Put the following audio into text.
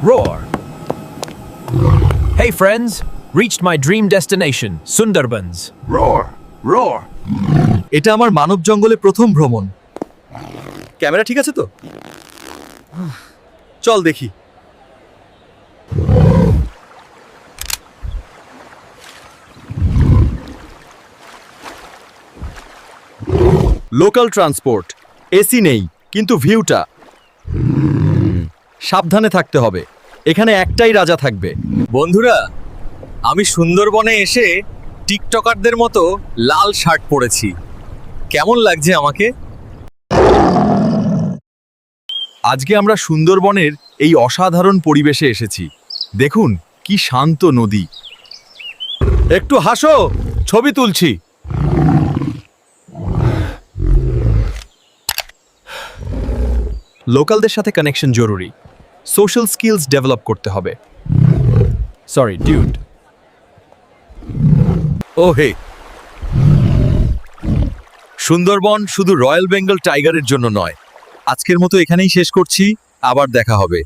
Roar. Hey friends, reached my dream destination, Sundarbans. Roar! Roar! এটা আমার মানব জঙ্গলে প্রথম ভ্রমণ। ক্যামেরা ঠিক আছে তো? চল দেখি। লোকাল ট্রান্সপোর্ট, এসি নেই, কিন্তু ভিউটা। সাবধানে থাকতে হবে, এখানে একটাই রাজা থাকবে। বন্ধুরা, আমি সুন্দরবনে এসে টিকটকারদের মতো লাল শার্ট পরেছি। কেমন লাগছে আমাকে? আজকে আমরা সুন্দরবনের এই অসাধারণ পরিবেশে এসেছি। দেখুন কি শান্ত নদী। একটু হাসো, ছবি তুলছি। লোকালদের সাথে কানেকশন জরুরি। সোশ্যাল স্কিলস ডেভেলপ করতে হবে। সরি ডিউড। ও হে, সুন্দরবন শুধু রয়্যাল বেঙ্গল টাইগারের জন্য নয়। আজকের মতো এখানেই শেষ করছি, আবার দেখা হবে।